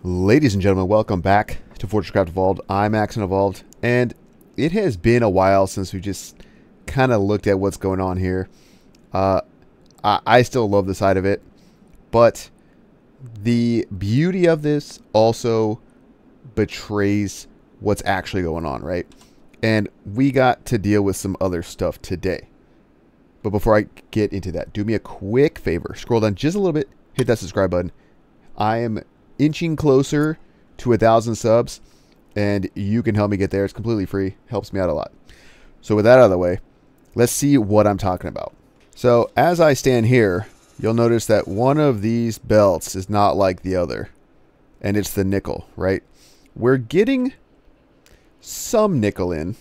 Ladies and gentlemen, welcome back to FortressCraft Evolved. I'm AxionEvolved, and it has been a while since we just kind of looked at what's going on here. I still love the side of it, but the beauty of this also betrays what's actually going on, right? And we got to deal with some other stuff today. But before I get into that, do me a quick favor. Scroll down just a little bit, hit that subscribe button. I am inching closer to 1,000 subs, and you can help me get there. It's completely free. Helps me out a lot. So with that out of the way, let's see what I'm talking about. So as I stand here, you'll notice that one of these belts is not like the other, and it's the nickel, right? We're getting some nickel in.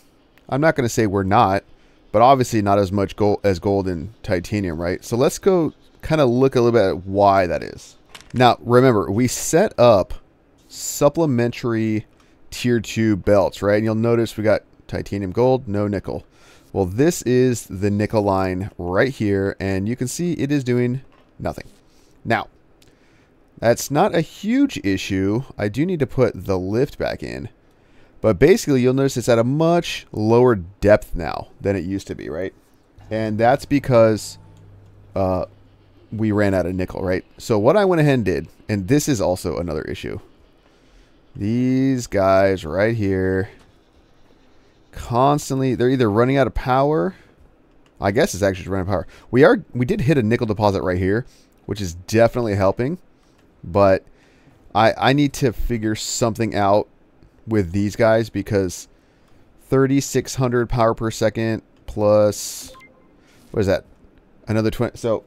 I'm not going to say we're not, but obviously not as much gold as gold and titanium, right? So let's go kind of look a little bit at why that is. Now, remember, we set up supplementary tier 2 belts, right? And you'll notice we got titanium gold, no nickel. Well, this is the nickel line right here, and you can see it is doing nothing. Now, that's not a huge issue. I do need to put the lift back in. But basically, you'll notice it's at a much lower depth now than it used to be, right? And that's because we ran out of nickel, right? So what I went ahead and did, and this is also another issue. These guys right here, constantly, they're either running out of power. I guess it's actually running out of power. We did hit a nickel deposit right here, which is definitely helping. But I need to figure something out with these guys, because 3,600 power per second plus, what is that? Another 20. So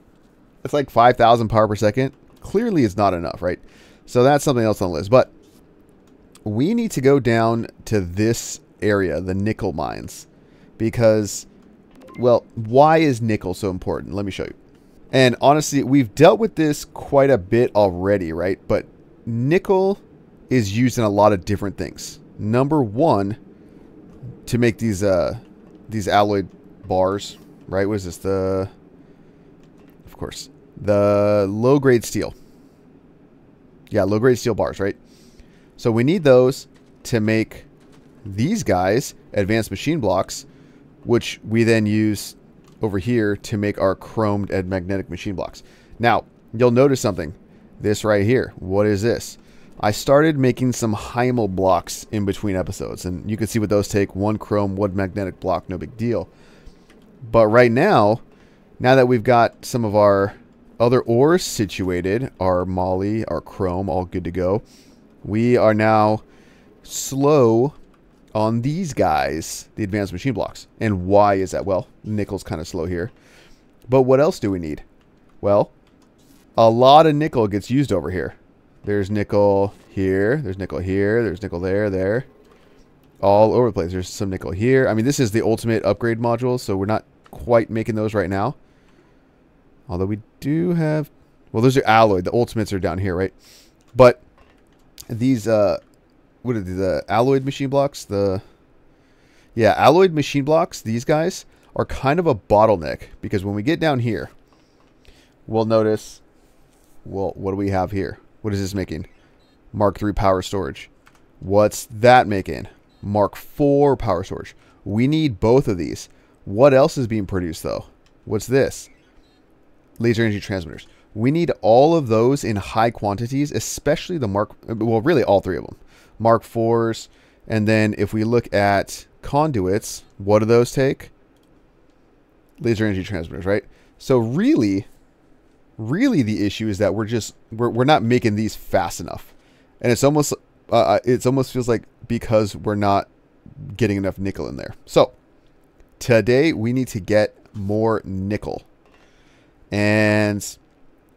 it's like 5,000 power per second. Clearly it's not enough, right? So that's something else on the list. But we need to go down to this area, the nickel mines, because, well, why is nickel so important? Let me show you. And honestly, we've dealt with this quite a bit already, right? But nickel is used in a lot of different things. Number one, to make these alloy bars, right? What is this? Of course, the low-grade steel. Yeah, low-grade steel bars, right? So we need those to make these guys advanced machine blocks, which we then use over here to make our chromed and magnetic machine blocks. Now, you'll notice something. This right here. What is this? I started making some Heimel blocks in between episodes, and you can see what those take. One chrome, one magnetic block, no big deal. But right now that we've got some of our other ores situated, our moly, our chrome, all good to go, we are now slow on these guys, the advanced machine blocks. And why is that? Well, nickel's kind of slow here. But what else do we need? Well, a lot of nickel gets used over here. There's nickel here. There's nickel here. There's nickel there. All over the place. There's some nickel here. I mean, this is the ultimate upgrade module, so we're not quite making those right now. Although we do have... Well, those are alloy. The ultimates are down here, right? But these... what are the alloyed machine blocks? Yeah, alloyed machine blocks, these guys, are kind of a bottleneck. Because when we get down here, we'll notice... Well, what do we have here? What is this making? Mark III power storage. What's that making? Mark IV power storage. We need both of these. What else is being produced, though? What's this? Laser energy transmitters. We need all of those in high quantities, especially the well, really all three of them. Mark IVs. And then if we look at conduits, what do those take? Laser energy transmitters, right? So really the issue is that we're not making these fast enough, and it almost feels like because we're not getting enough nickel in there. So today we need to get more nickel, and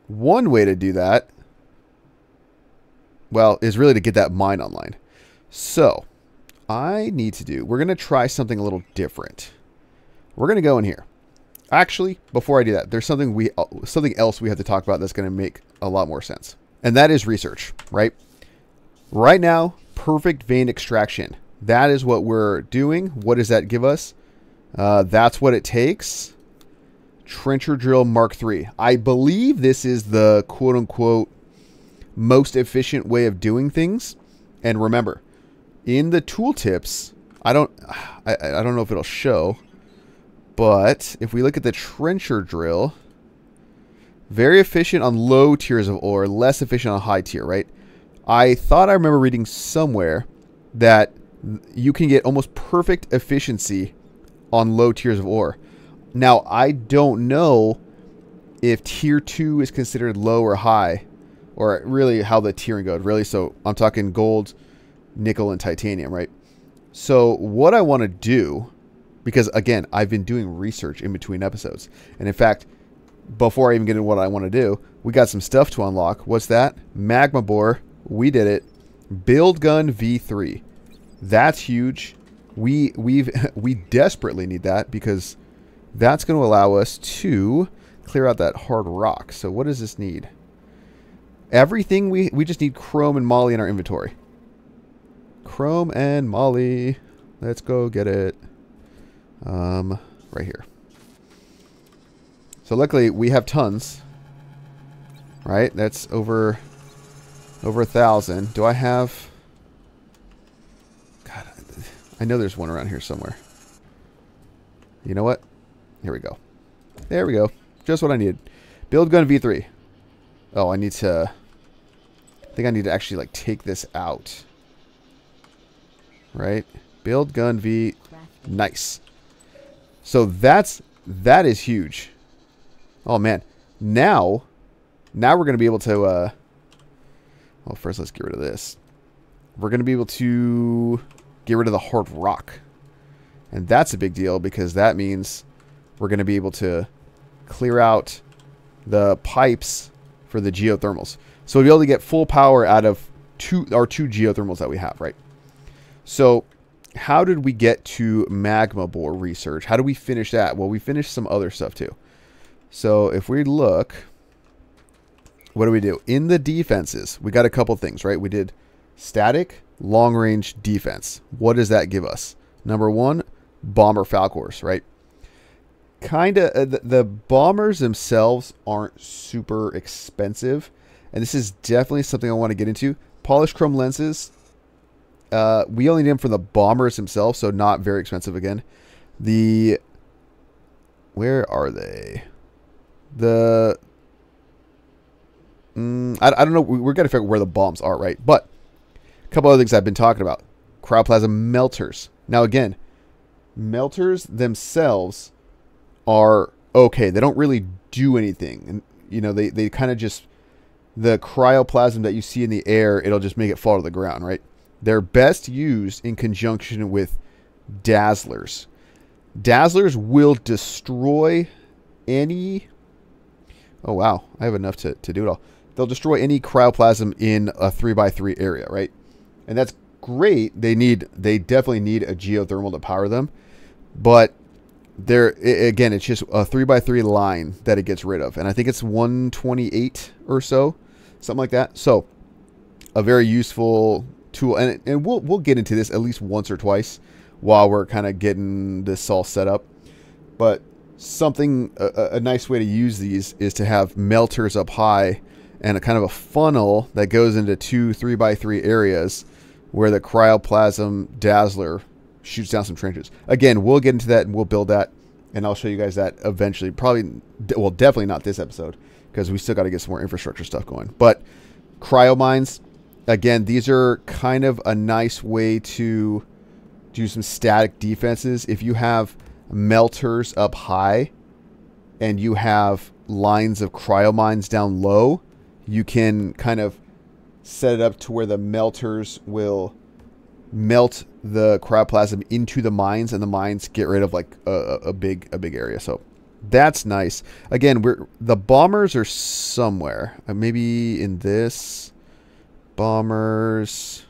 one way to do that, well, is really to get that mine online. So we're going to try something a little different. We're going to go in here. Actually, before I do that, there's something else we have to talk about that's going to make a lot more sense. And that is research, right? Right now, perfect vein extraction. That is what we're doing. What does that give us? That's what it takes. Trencher drill Mark III. I believe this is the quote-unquote most efficient way of doing things. And remember, in the tooltips, I don't know if it'll show, but if we look at the trencher drill, very efficient on low tiers of ore, less efficient on high tier, right? I thought I remember reading somewhere that you can get almost perfect efficiency on low tiers of ore. Now, I don't know if tier 2 is considered low or high, or really how the tiering goes, really. So I'm talking gold, nickel, and titanium, right? So what I want to do, because again, I've been doing research in between episodes. And in fact, before I even get into what I want to do, we got some stuff to unlock. What's that? Magma bore. We did it. Build gun V3. That's huge. We desperately need that because that's going to allow us to clear out that hard rock. So what does this need? Everything. We just need chrome and moly in our inventory. Chrome and moly. Let's go get it. Right here. So luckily we have tons. Right? That's over 1,000. Do I have... God, I know there's one around here somewhere. You know what? Here we go. There we go. Just what I needed. Build gun V3. Oh, I need to... I think I need to actually like take this out. Right? Build gun V. Nice. So that is huge. Oh man. Now we're going to be able to well, first let's get rid of this. We're going to be able to get rid of the hard rock. And that's a big deal because that means we're going to be able to clear out the pipes for the geothermals. So we'll be able to get full power out of our two geothermals that we have, right? So how did we get to magma bore research? How do we finish that? Well, we finished some other stuff too. So if we look, what do we do? In the defenses, we got a couple things, right? We did static, long range defense. What does that give us? Number one, bomber falcors, right? Kind of the bombers themselves aren't super expensive. And this is definitely something I want to get into. Polished chrome lenses. We only need them for the bombers themselves, so not very expensive again. Where are they? I don't know. We're going to figure out where the bombs are, right? But a couple other things I've been talking about. Cryoplasm melters. Now, again, melters themselves are okay. They don't really do anything. And, you know, they kind of just... The cryoplasm that you see in the air, it'll just make it fall to the ground, right? They're best used in conjunction with dazzlers. Dazzlers will destroy any... Oh, wow. I have enough to do it all. They'll destroy any cryoplasm in a 3x3 area, right? And that's great. They definitely need a geothermal to power them. But again, it's just a 3x3 line that it gets rid of. And I think it's 128 or so. Something like that. So, a very useful tool. And we'll get into this at least once or twice while we're kind of getting this all set up. But a nice way to use these is to have melters up high and a kind of a funnel that goes into two 3x3 areas where the cryoplasm dazzler shoots down some trenches. Again, we'll get into that and we'll build that. And I'll show you guys that eventually. Probably, well, definitely not this episode because we still got to get some more infrastructure stuff going. But cryo mines, again, these are kind of a nice way to do some static defenses. If you have melters up high and you have lines of cryo mines down low, you can kind of set it up to where the melters will melt the cryoplasm into the mines and the mines get rid of like a big area. So that's nice. Again, the bombers are somewhere. Maybe in this bombers.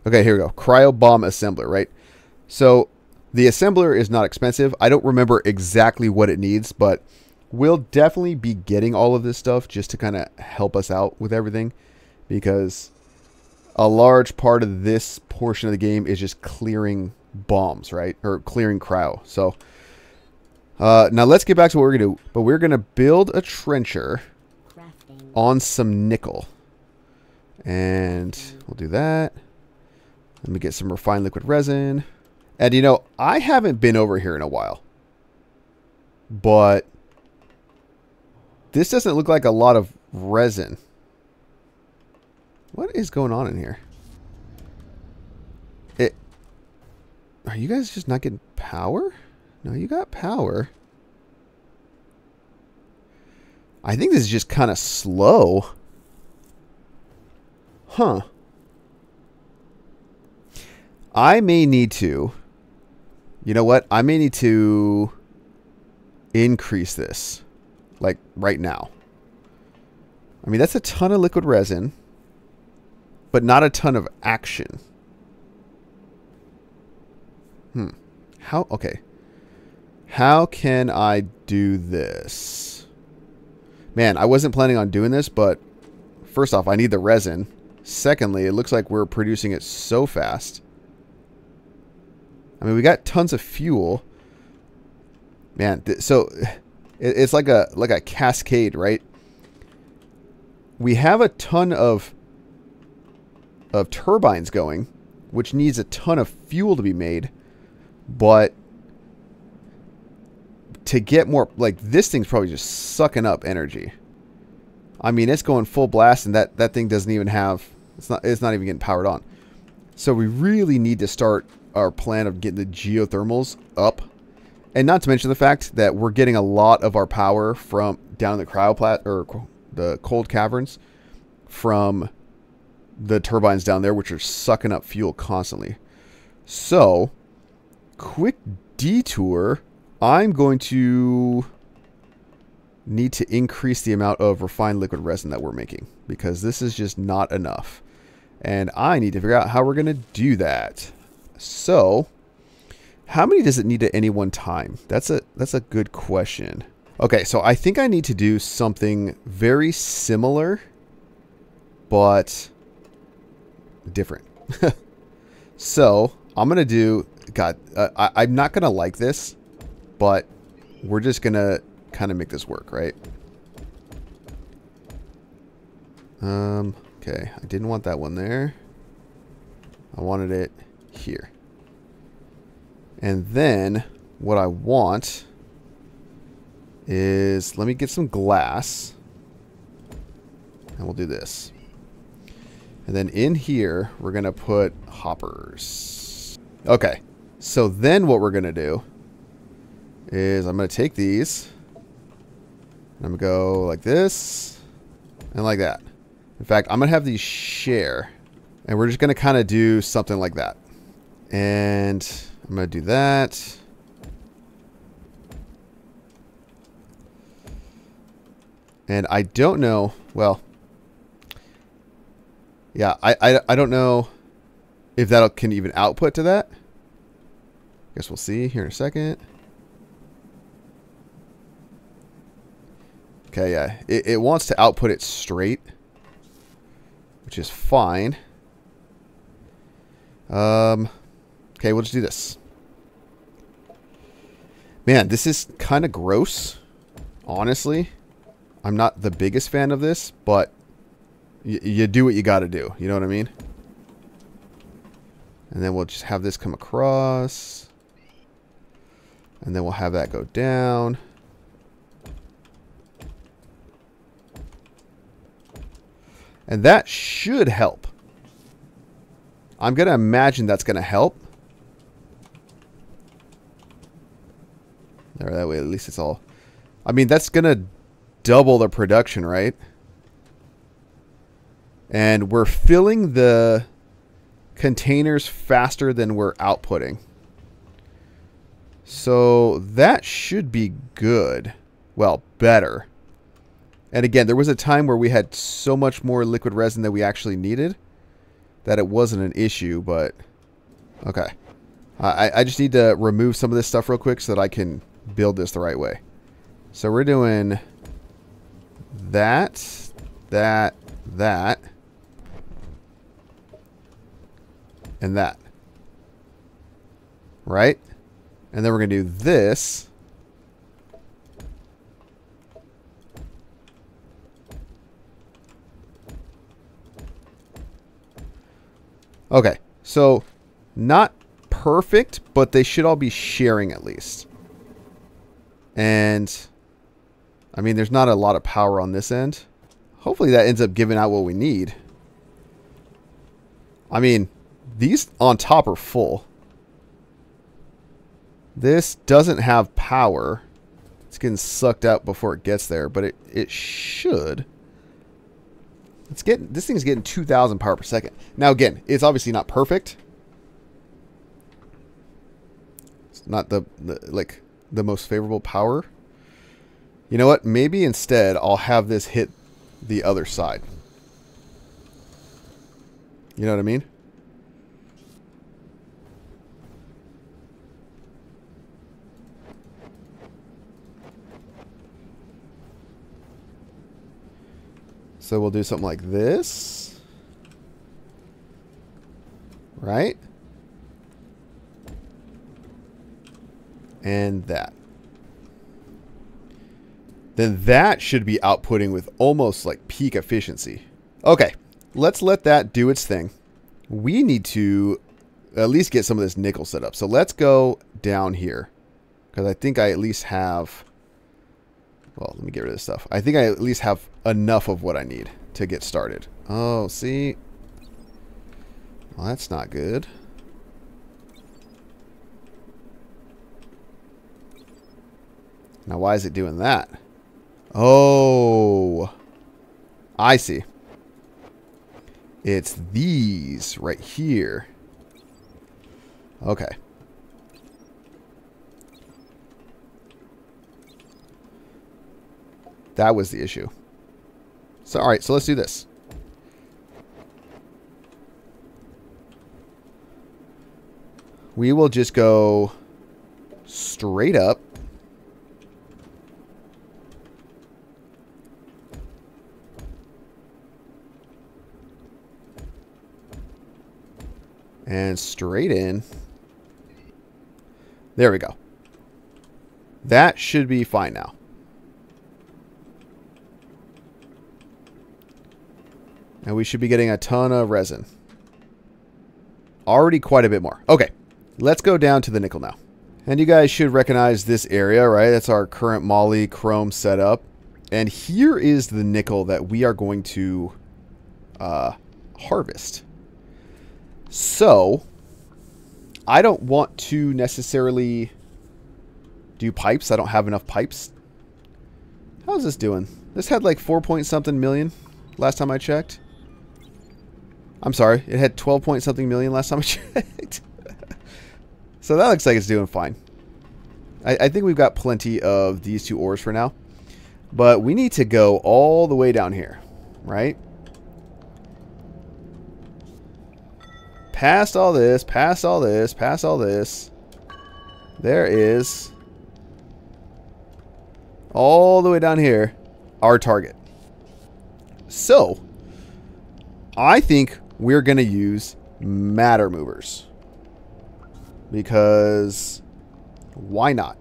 Okay, here we go. Cryo bomb assembler, right? So the assembler is not expensive. I don't remember exactly what it needs, but we'll definitely be getting all of this stuff just to kind of help us out with everything, because a large part of this portion of the game is just clearing bombs, right? Or clearing cryo. So now let's get back to what we're going to do. But we're going to build a trencher on some nickel. And we'll do that. Let me get some refined liquid resin. And you know, I haven't been over here in a while. But this doesn't look like a lot of resin. What is going on in here? Are you guys just not getting power? No, you got power. I think this is just kind of slow. Huh. I may need to... You know what? I may need to increase this. Like, right now. I mean, that's a ton of liquid resin. But not a ton of action. How? Okay. How can I do this? Man, I wasn't planning on doing this, but first off, I need the resin. Secondly, it looks like we're producing it so fast. I mean, we got tons of fuel. Man, so it's like a cascade, right? We have a ton of turbines going, which needs a ton of fuel to be made. But to get more, like, this thing's probably just sucking up energy. I mean, it's going full blast, and that thing doesn't even have, it's not even getting powered on. So we really need to start our plan of getting the geothermals up. And not to mention the fact that we're getting a lot of our power from down in the or the cold caverns from the turbines down there, which are sucking up fuel constantly. So, quick detour. I'm going to need to increase the amount of refined liquid resin that we're making, because this is just not enough. And I need to figure out how we're going to do that. So, how many does it need at any one time? That's a good question. Okay, so I think I need to do something very similar, but different. So, I'm going to do... God, I'm not going to like this, but we're just going to kind of make this work, right? Okay, I didn't want that one there. I wanted it here. And then what I want is, let me get some glass, and we'll do this. And then in here, we're going to put hoppers. Okay. So then what we're going to do is I'm going to take these. And I'm going to go like this and like that. In fact, I'm going to have these share. And we're just going to kind of do something like that. And I'm going to do that. And I don't know. Well, yeah, I don't know if that can even output to that. Guess we'll see here in a second. Okay, yeah. It wants to output it straight, which is fine. Okay, we'll just do this. Man, this is kind of gross, honestly. I'm not the biggest fan of this, but you do what you got to do. You know what I mean? And then we'll just have this come across. And then we'll have that go down. And that should help. I'm going to imagine that's going to help. There, that way at least it's all... I mean, that's going to double the production, right? And we're filling the containers faster than we're outputting. So that should be good. Well, better. And again, there was a time where we had so much more liquid resin than we actually needed that it wasn't an issue, but okay. I just need to remove some of this stuff real quick so that I can build this the right way. So we're doing that, and that. Right? And then we're going to do this. Okay, so not perfect, but they should all be sharing at least. And I mean, there's not a lot of power on this end. Hopefully that ends up giving out what we need. I mean, these on top are full. This doesn't have power. It's getting sucked out before it gets there, but it should. This thing's getting 2,000 power per second. Now again, it's obviously not perfect. It's not the most favorable power. You know what? Maybe instead I'll have this hit the other side. You know what I mean? So we'll do something like this. Right? And that. Then that should be outputting with almost like peak efficiency. Okay, let's let that do its thing. We need to at least get some of this nickel set up. So let's go down here. Because I think I at least have... Well, let me get rid of this stuff. I think I at least have enough of what I need to get started. Oh, see? Well, that's not good. Now, why is it doing that? Oh, I see. It's these right here. Okay. That was the issue. So, all right, so let's do this. We will just go straight up. And straight in. There we go. That should be fine now. And we should be getting a ton of resin. Already quite a bit more. Okay, let's go down to the nickel now. And you guys should recognize this area, right? That's our current moly chrome setup. And here is the nickel that we are going to harvest. So, I don't want to necessarily do pipes. I don't have enough pipes. How's this doing? This had like 4 point something million last time I checked. I'm sorry. It had 12 point something million last time I checked. So that looks like it's doing fine. I think we've got plenty of these two ores for now. But we need to go all the way down here, right? Past all this, past all this, past all this. There is, all the way down here, our target. So, I think we're going to use matter movers. Because, why not?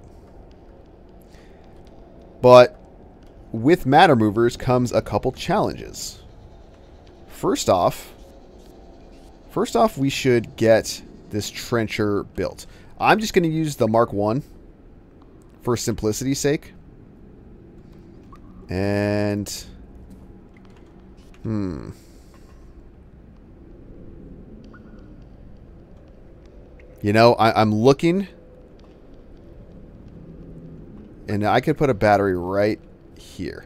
But, with matter movers comes a couple challenges. First off, we should get this trencher built. I'm just going to use the Mark 1 for simplicity's sake. And, you know, I'm looking, and I could put a battery right here.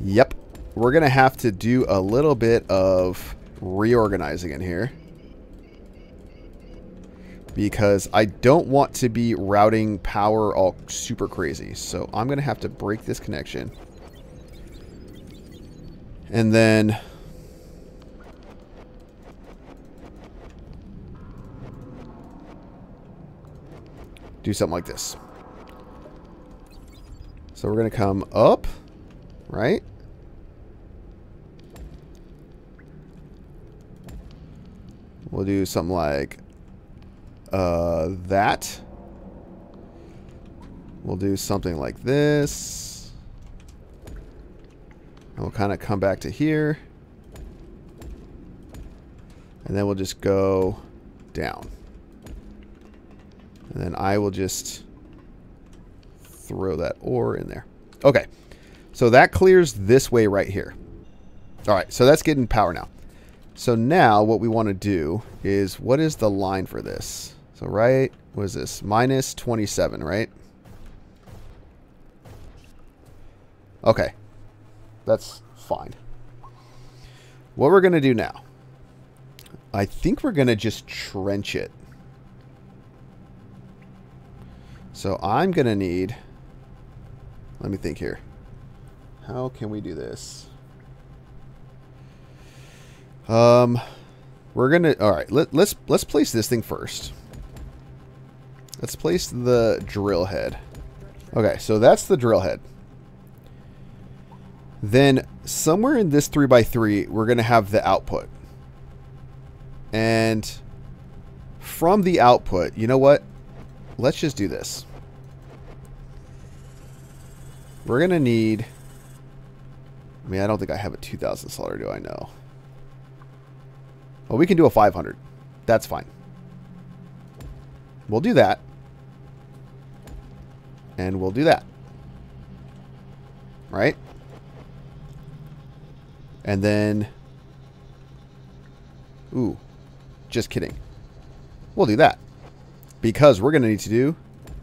Yep. We're going to have to do a little bit of reorganizing in here, because I don't want to be routing power all super crazy. So I'm going to have to break this connection. And then do something like this. So we're going to come up, right? We'll do something like that. We'll do something like this. And we'll kind of come back to here. And then we'll just go down. And then I will just throw that ore in there. Okay. So that clears this way right here. All right. So that's getting power now. So now what we want to do is, what is the line for this? So right, what is this? Minus 27, right? Okay. That's fine. What we're going to do now, I think we're going to just trench it. So I'm going to need, let me think here. How can we do this? We're going to, all right, let's place this thing first. Let's place the drill head. Okay, so that's the drill head. Then somewhere in this 3x3, we're going to have the output. And from the output, you know what? Let's just do this. We're going to need... I mean, I don't think I have a 2,000 slaughter, do I know? Well, we can do a 500. That's fine. We'll do that. And we'll do that. Right? And then... Ooh. Just kidding. We'll do that. Because we're going to need to do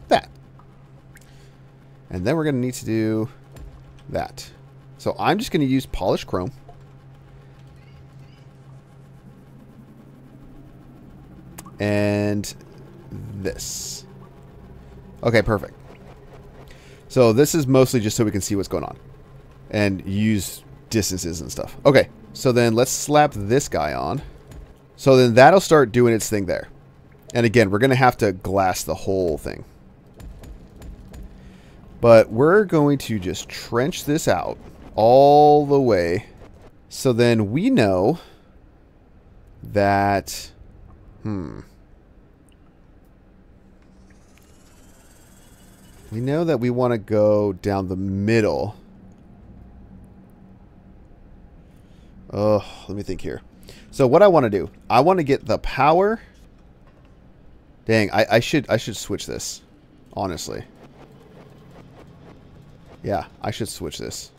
that. And then we're going to need to do that. So I'm just going to use polished chrome. And this. Okay, perfect. So this is mostly just so we can see what's going on. And use distances and stuff. Okay, so then let's slap this guy on. So then that'll start doing its thing there. And again, we're going to have to glass the whole thing. But we're going to just trench this out all the way. So then we know that... We know that we want to go down the middle. Oh, let me think here. So what I want to do, I want to get the power. Dang, I should switch this, honestly. Yeah, I should switch this.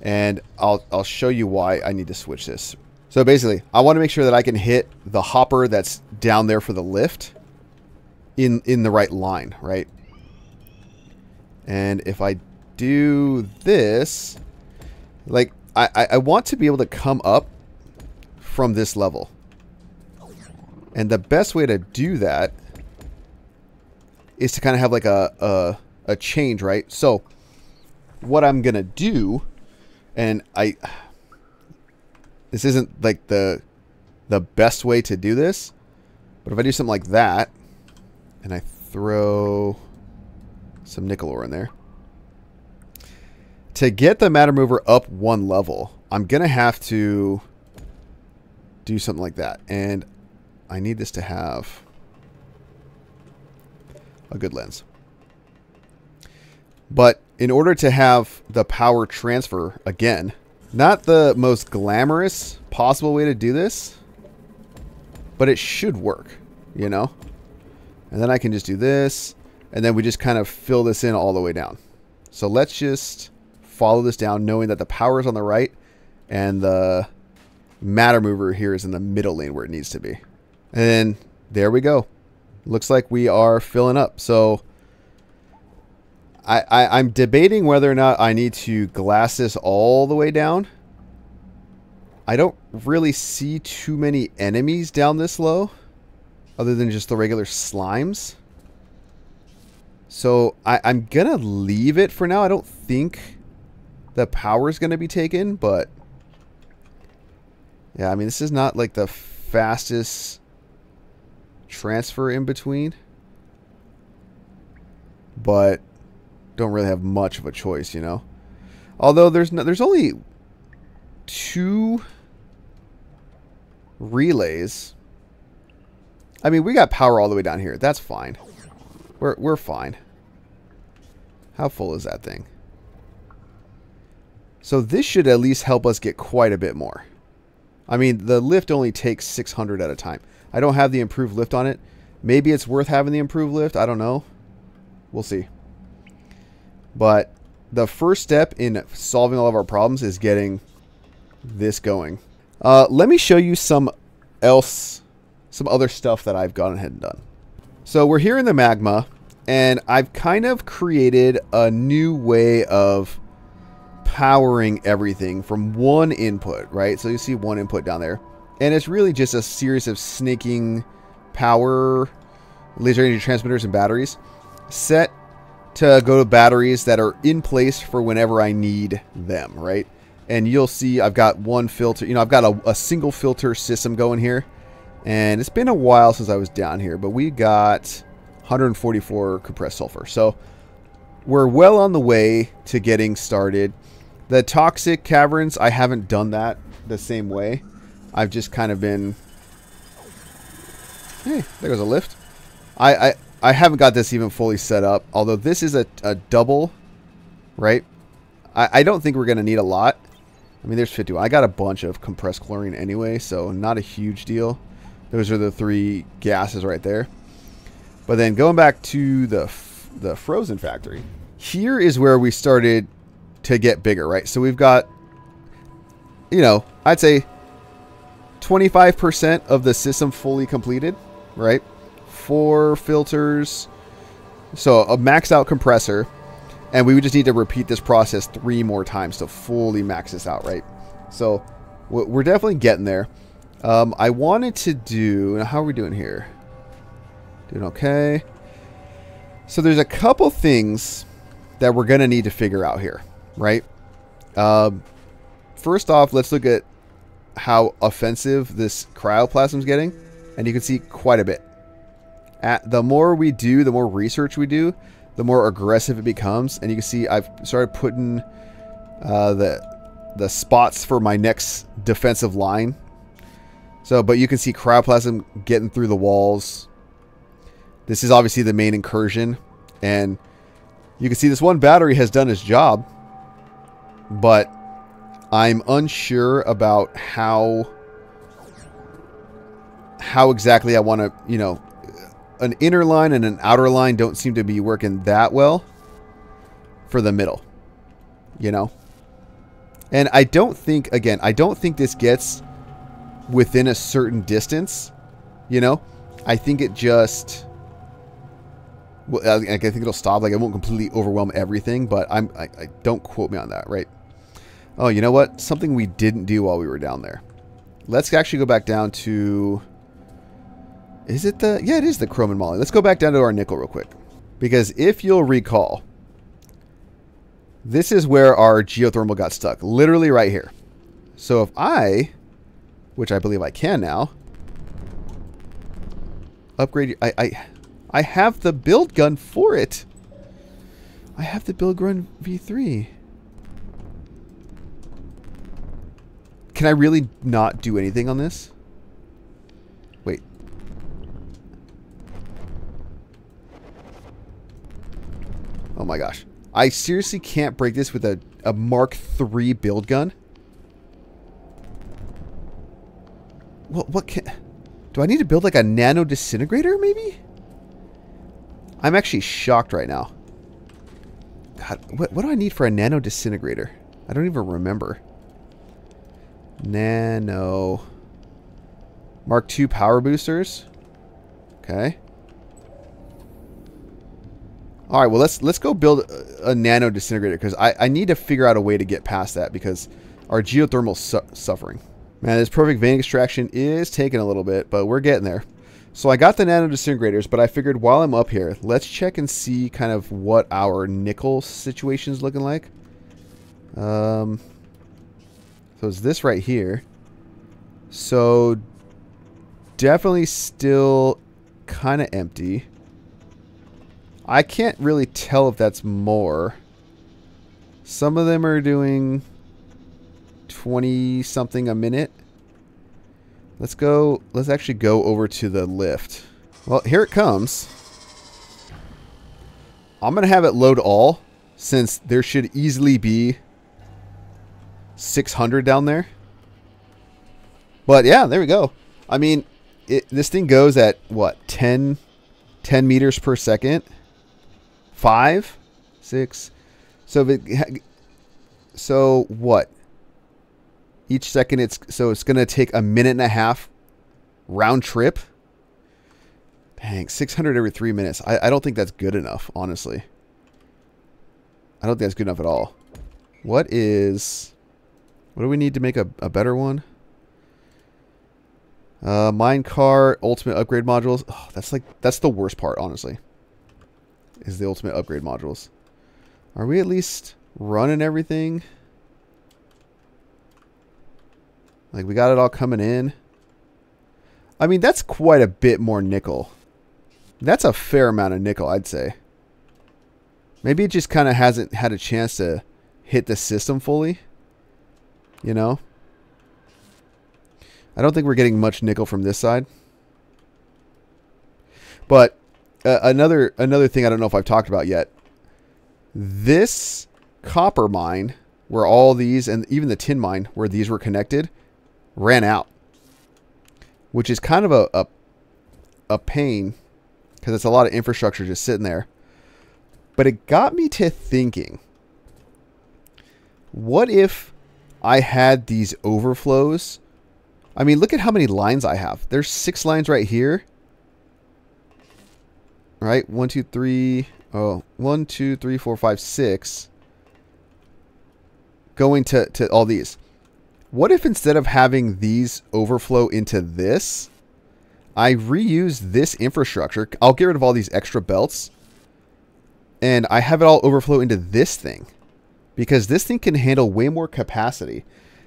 And I'll show you why I need to switch this. So basically, I want to make sure that I can hit the hopper that's down there for the lift in the right line, right? And if I do this, like I want to be able to come up from this level. And the best way to do that is to kind of have like a change, right? So what I'm going to do, and this isn't like the best way to do this, but if I do something like that, and I throw some nickel ore in there, to get the matter mover up one level, I'm going to have to do something like that. And I need this to have a good lens. But in order to have the power transfer, again, not the most glamorous possible way to do this, but it should work, you know? And then I can just do this, and then we just kind of fill this in all the way down. So let's just follow this down, knowing that the power is on the right, and the matter mover here is in the middle lane where it needs to be. And then there we go. Looks like we are filling up. So I'm debating whether or not I need to glass this all the way down. I don't really see too many enemies down this low, other than just the regular slimes. So I'm going to leave it for now. I don't think the power is going to be taken, but yeah, I mean, this is not like the fastest transfer in between, but don't really have much of a choice, you know. Although there's only 2 relays. I mean, we got power all the way down here. That's fine. We're fine. How full is that thing? So this should at least help us get quite a bit more. I mean, the lift only takes 600 at a time. I don't have the improved lift on it. Maybe it's worth having the improved lift. I don't know. We'll see. But the first step in solving all of our problems is getting this going. Let me show you some other stuff that I've gone ahead and done. So we're here in the magma, and I've kind of created a new way of powering everything from one input, right? So you see one input down there, and it's really just a series of snaking power laser energy transmitters and batteries set to go to batteries that are in place for whenever I need them, right? And you'll see I've got one filter, I've got a single filter system going here, and it's been a while since I was down here, but we got 144 compressed sulfur. So we're well on the way to getting started. The toxic caverns, I haven't done that the same way. I've just kind of been... Hey, there goes a lift. I haven't got this even fully set up, although this is a double, right? I don't think we're going to need a lot. I mean, there's 51. I got a bunch of compressed chlorine anyway, so not a huge deal. Those are the 3 gases right there. But then going back to the frozen factory, here is where we started to get bigger, right? So we've got, I'd say 25% of the system fully completed, right? 4 filters, so a maxed out compressor, and we would just need to repeat this process 3 more times to fully max this out, right? So we're definitely getting there. I wanted to do, now how are we doing here? Doing okay. So there's a couple things that we're going to need to figure out here, right? First off, let's look at how offensive this cryoplasm's getting, and you can see quite a bit. The more we do, the more research we do, the more aggressive it becomes. And you can see I've started putting the spots for my next defensive line. So, but you can see cryoplasm getting through the walls. This is obviously the main incursion, and you can see this one battery has done its job, but I'm unsure about how exactly I want to, an inner line and an outer line don't seem to be working that well for the middle, And I don't think this gets within a certain distance, I think it just... Well, I think it'll stop. Like, it won't completely overwhelm everything, but I don't quote me on that, right? Oh, you know what? Something we didn't do while we were down there. Let's actually go back down to... Is it the... Yeah, it is the chrome and moly. Let's go back down to our nickel real quick. Because if you'll recall, this is where our geothermal got stuck. Literally right here. So if I, which I believe I can now, upgrade... I have the build gun for it. I have the build gun V3. Can I really not do anything on this? Wait. Oh my gosh. I seriously can't break this with a Mark III build gun? Well, what can... Do I need to build like a nano disintegrator maybe? I'm actually shocked right now. God, what do I need for a nano disintegrator? I don't even remember. Nano. Mark II power boosters. Okay. All right, well, let's go build a nano disintegrator, because I need to figure out a way to get past that, because our geothermal's suffering. Man, this perfect vein extraction is taking a little bit, but we're getting there. So I got the nano disintegrators, but I figured while I'm up here, let's check and see kind of what our nickel situation is looking like. So it's this right here. So definitely still kind of empty. I can't really tell if that's more. Some of them are doing 20 something a minute. Let's actually go over to the lift. Well, here it comes. I'm going to have it load all, since there should easily be 600 down there. But yeah, there we go. I mean, this thing goes at what, 10 meters per second? 5, 6. So what? Each second it's going to take a minute and a half round trip. Dang, 600 every 3 minutes. I don't think that's good enough, honestly. I don't think that's good enough at all. What do we need to make a better one? Minecart, ultimate upgrade modules. Oh, that's the worst part, honestly. Is the ultimate upgrade modules. Are we at least running everything? Like, we got it all coming in. I mean, that's quite a bit more nickel. That's a fair amount of nickel, I'd say. Maybe it just kind of hasn't had a chance to hit the system fully. You know? I don't think we're getting much nickel from this side. But another thing I don't know if I've talked about yet. This copper mine, where all these, and even the tin mine, where these were connected, ran out. Which is kind of a pain, because it's a lot of infrastructure just sitting there. But it got me to thinking, what if I had these overflows? I mean, look at how many lines I have. There's 6 lines right here. Right? 1, 2, 3. Oh, 1, 2, 3, 4, 5, 6. Going to all these. What if instead of having these overflow into this, I reuse this infrastructure? I'll get rid of all these extra belts. And I have it all overflow into this thing. Because this thing can handle way more capacity.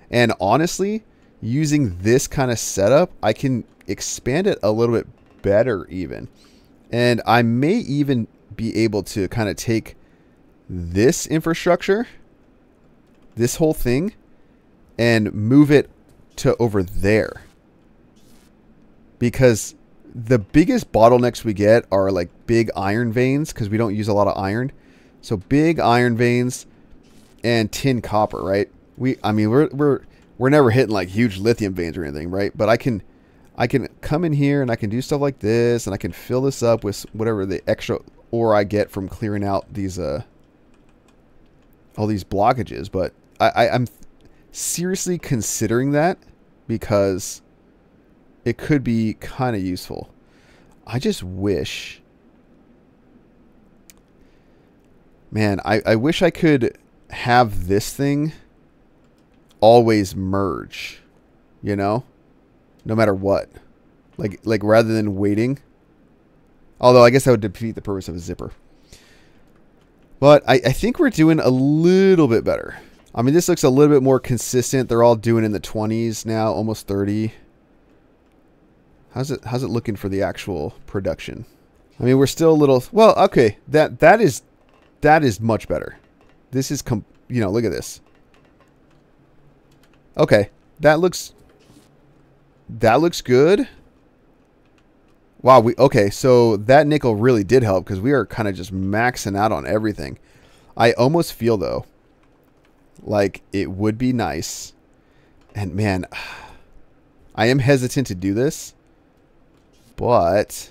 And honestly, using this kind of setup, I can expand it a little bit better even. And I may even be able to kind of take this infrastructure, this whole thing, and move it to over there. Because the biggest bottlenecks we get are like big iron veins, because we don't use a lot of iron. So big iron veins and tin copper, right? I mean we're never hitting like huge lithium veins or anything, right? But I can come in here and I can do stuff like this, and I can fill this up with whatever the extra ore I get from clearing out these all these blockages. But I'm seriously considering that, because it could be kind of useful. I just wish, man, I wish I could have this thing always merge, you know, no matter what, like rather than waiting. Although I guess that would defeat the purpose of a zipper. But I think we're doing a little bit better. I mean, this looks a little bit more consistent. They're all doing in the 20s now, almost 30. How's it looking for the actual production? I mean, we're still a little, well, okay, that is much better. This is you know, look at this. Okay, that looks good. Wow, okay, so that nickel really did help, because we are kind of just maxing out on everything. I almost feel though like it would be nice, and man, I am hesitant to do this, but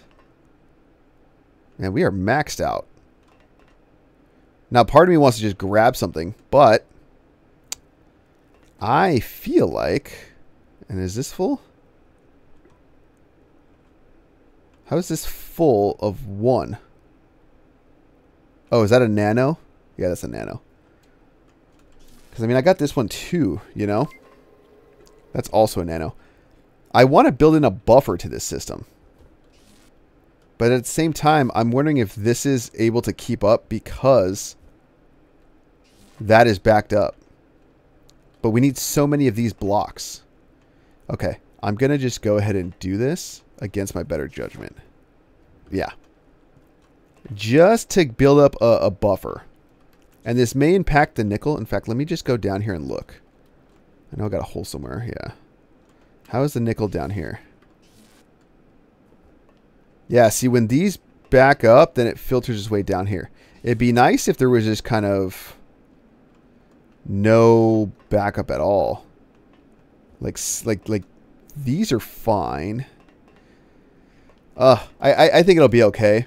man, we are maxed out. Now, part of me wants to just grab something, but I feel like, and is this full? How is this full of 1? Oh, is that a nano? Yeah, that's a nano. Because, I mean, I got this one too, you know? That's also a nano. I want to build in a buffer to this system. But at the same time, I'm wondering if this is able to keep up, because that is backed up. But we need so many of these blocks. Okay, I'm going to just go ahead and do this against my better judgment. Yeah. Just to build up a buffer. And this may impact the nickel. In fact, let me just go down here and look. I know I got a hole somewhere. Yeah. How is the nickel down here? Yeah, see, when these back up, then it filters its way down here. It'd be nice if there was just kind of no backup at all. Like these are fine. I think it'll be okay.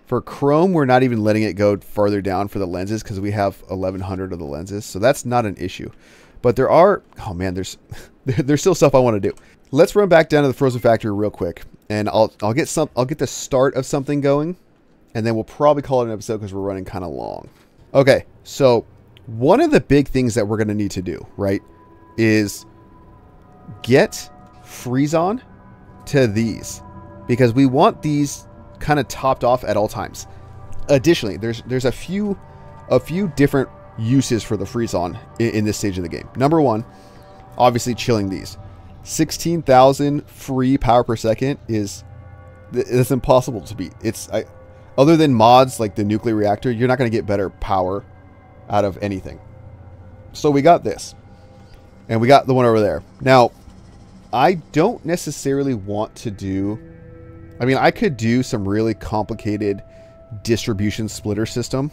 For chrome, we're not even letting it go farther down for the lenses because we have 1100 of the lenses, so that's not an issue. But there are, oh man, there's still stuff I want to do. Let's run back down to the frozen factory real quick, and I'll get the start of something going, and then we'll probably call it an episode because we're running kind of long. Okay, so one of the big things that we're going to need to do, right, is get freeze on to these, because we want these kind of topped off at all times. Additionally, there's a few different uses for the freeze on in this stage of the game. Number one, obviously chilling these. 16,000 free power per second it's impossible to beat. Other than mods like the nuclear reactor, you're not going to get better power out of anything. So we got this, and we got the one over there. Now, I don't necessarily want to do, I mean, I could do some really complicated distribution splitter system,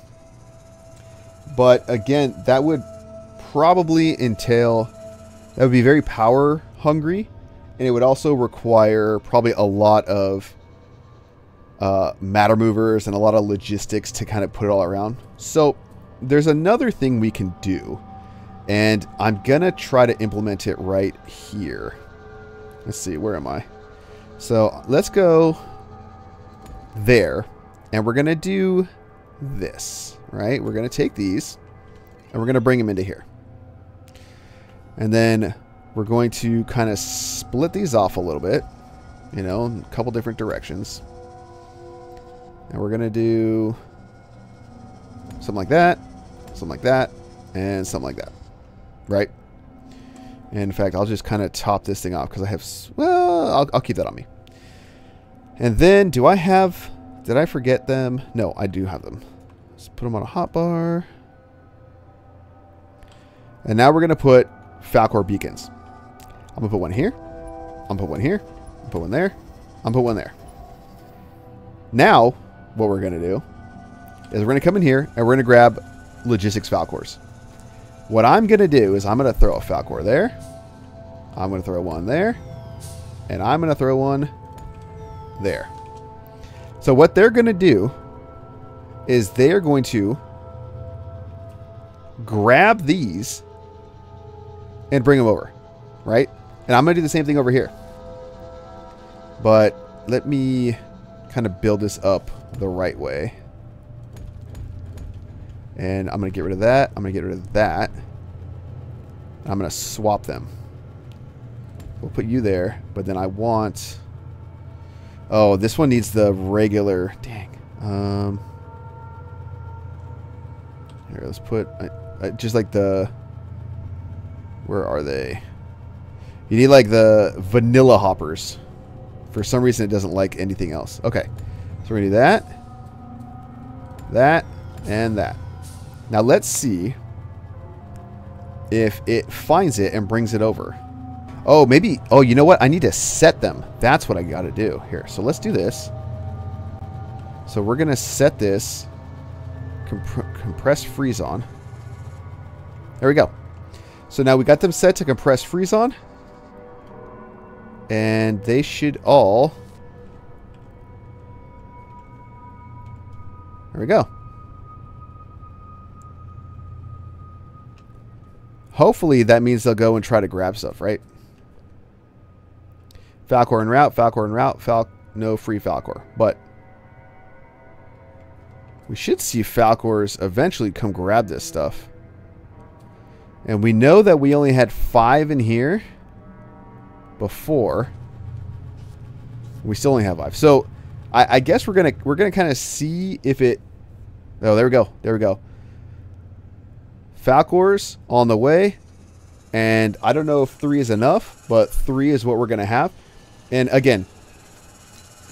but again, that would probably entail, that would be very power hungry, and it would also require probably a lot of matter movers and a lot of logistics to kind of put it all around. So there's another thing we can do, and I'm gonna try to implement it right here. Let's see, where am I? So let's go there, and we're gonna do this, right? We're gonna take these and we're gonna bring them into here, and then we're going to kind of split these off a little bit, you know, in a couple different directions. And we're going to do something like that, and something like that, right? And in fact, I'll just kind of top this thing off because I have, well, I'll keep that on me. And then did I forget them? No, I do have them. Let's put them on a hotbar. And now we're going to put Falcor beacons. I'm going to put one here. I'm going to put one here. I'm going to put one there. I'm going to put one there. Now, what we're going to do is we're going to come in here and we're going to grab logistics Falcors. What I'm going to do is I'm going to throw a Falcor there. I'm going to throw one there. And I'm going to throw one there. So what they're going to do is they are going to grab these and bring them over, right? And I'm going to do the same thing over here. But let me kind of build this up the right way. And I'm going to get rid of that. I'm going to get rid of that. I'm going to swap them. We'll put you there, but then I want... Oh, this one needs the regular... Dang. Here, let's put... just like the... Where are they? You need like the vanilla hoppers. For some reason, it doesn't like anything else. Okay. So we're going to do that. That. And that. Now let's see if it finds it and brings it over. Oh, maybe... Oh, you know what? I need to set them. That's what I got to do. Here. So let's do this. So we're going to set this. Compress freeze on. There we go. So now we got them set to compress freeze on. And they should all... There we go. Hopefully that means they'll go and try to grab stuff, right? Falcor en route, Falcor en route, no free Falcor. But we should see Falcors eventually come grab this stuff. And we know that we only had 5 in here before. We still only have 5. So I guess we're gonna kind of see if it... Oh, there we go. There we go. Falcors on the way. And I don't know if 3 is enough, but 3 is what we're going to have. And again,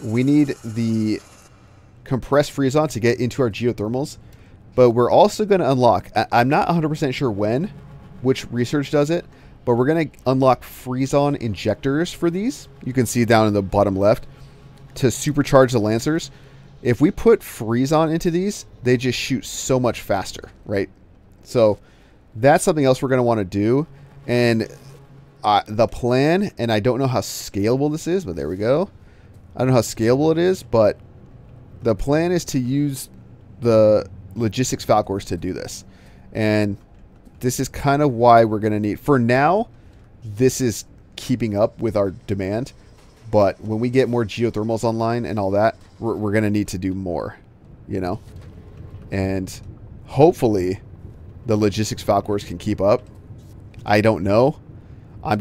we need the compressed freeze on to get into our geothermals. But we're also going to unlock... I'm not 100% sure when, which research does it, but we're going to unlock freeze-on injectors for these. You can see down in the bottom left to supercharge the Lancers. If we put freeze-on into these, they just shoot so much faster, right? So that's something else we're going to want to do. And the plan, and I don't know how scalable this is, but there we go. I don't know how scalable it is, but the plan is to use the logistics Falcors to do this. And this is kind of why we're going to need, for now, this is keeping up with our demand. But when we get more geothermals online and all that, we're going to need to do more, you know? And hopefully the logistics Falcors can keep up. I don't know. I'm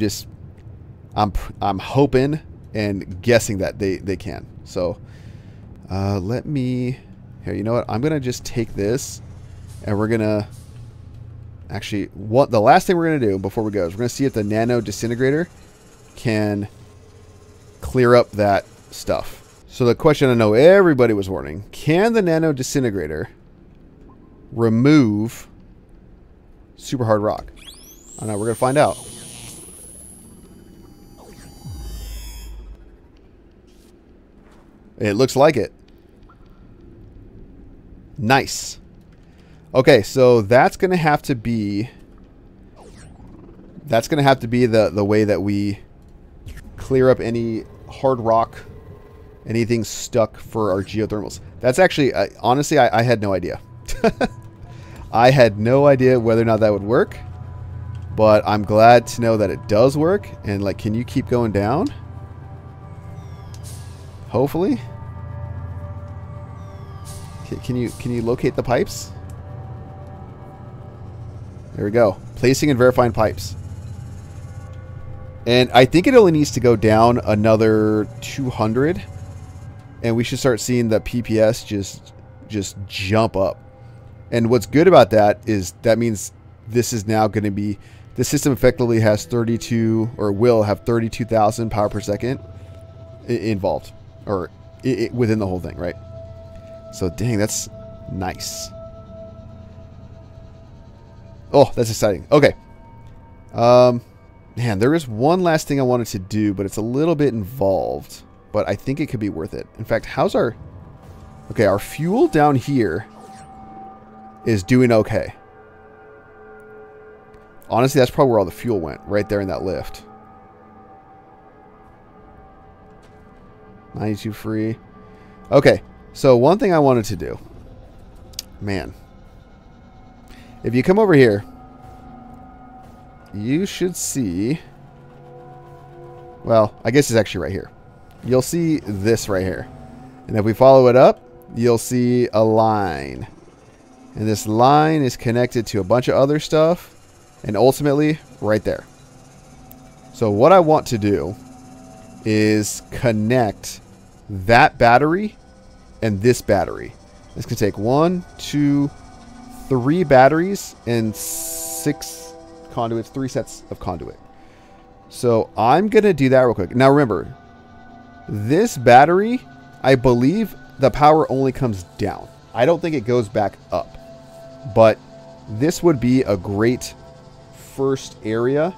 hoping and guessing that they can. So let me, here, you know what? I'm going to just take this and we're going to actually, the last thing we're going to do before we go is we're going to see if the nano disintegrator can clear up that stuff. So the question I know everybody was wondering, can the nano disintegrator remove super hard rock? I don't know, we're going to find out. It looks like it. Nice. Okay, so that's going to have to be the way that we clear up any hard rock, anything stuck for our geothermals. That's actually, honestly, I had no idea. I had no idea whether or not that would work, but I'm glad to know that it does work. And like, can you keep going down? Hopefully. Can you locate the pipes? There we go. Placing and verifying pipes. And I think it only needs to go down another 200. And we should start seeing the PPS just jump up. And what's good about that is that means this is now going to be, the system effectively has 32, or will have 32,000 power per second involved, or within the whole thing, right? So dang, that's nice. Oh, that's exciting. Okay. Man, there is one last thing I wanted to do, but it's a little bit involved. But I think it could be worth it. In fact, how's our... Okay, our fuel down here is doing okay. Honestly, that's probably where all the fuel went. Right there in that lift. 92 free. Okay, so one thing I wanted to do. Man. If you come over here, you should see... Well, I guess it's actually right here. You'll see this right here. And if we follow it up, you'll see a line. And this line is connected to a bunch of other stuff. And ultimately, right there. So what I want to do is connect that battery and this battery. This can take 1, 2, 3 batteries and 6 conduits, 3 sets of conduit. So I'm going to do that real quick. Now remember, this battery, I believe the power only comes down. I don't think it goes back up. But this would be a great first area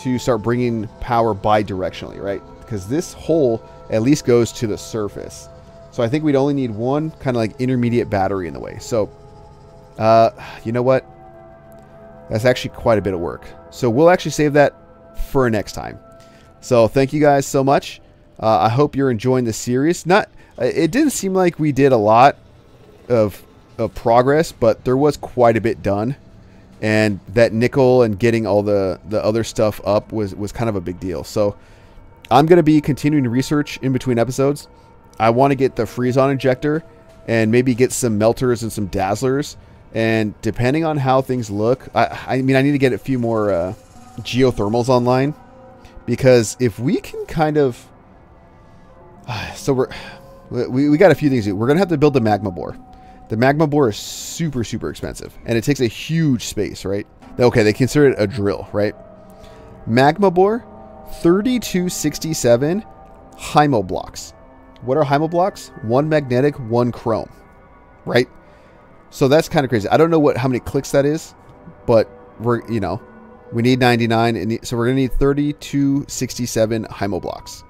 to start bringing power bidirectionally, right? Because this hole at least goes to the surface. So I think we'd only need one kind of like intermediate battery in the way. So, you know what? That's actually quite a bit of work. So we'll actually save that for next time. So thank you guys so much. I hope you're enjoying this series. It didn't seem like we did a lot of progress, but there was quite a bit done. And that nickel and getting all the other stuff up was kind of a big deal. So I'm going to be continuing to research in between episodes. I want to get the freeze-on injector and maybe get some melters and some dazzlers. And depending on how things look, I mean, I need to get a few more geothermals online. Because if we can kind of... So we got a few things to do. We're going to have to build the magma bore. The magma bore is super, super expensive. And it takes a huge space, right? Okay, they consider it a drill, right? Magma bore, 3267 Hymo blocks. What are Hymo blocks? 1 magnetic, 1 chrome, right? So that's kind of crazy. I don't know how many clicks that is, but we need 99. And so we're going to need 3267 Hymo blocks.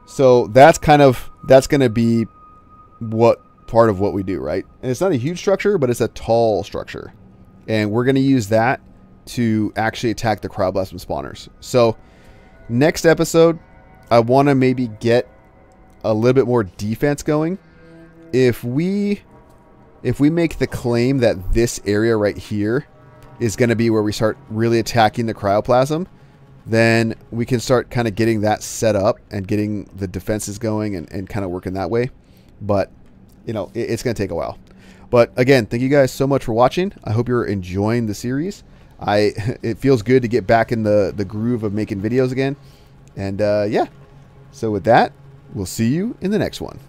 So that's going to be part of what we do, right? And it's not a huge structure, but it's a tall structure. and we're going to use that to actually attack the Cryoblast spawners. So next episode, I want to maybe get a little bit more defense going. If we make the claim that this area right here is going to be where we start really attacking the cryoplasm, then we can start kind of getting that set up and getting the defenses going and kind of working that way. But, you know, it's going to take a while. But again, thank you guys so much for watching. I hope you're enjoying the series. It feels good to get back in the groove of making videos again. And yeah, so with that, we'll see you in the next one.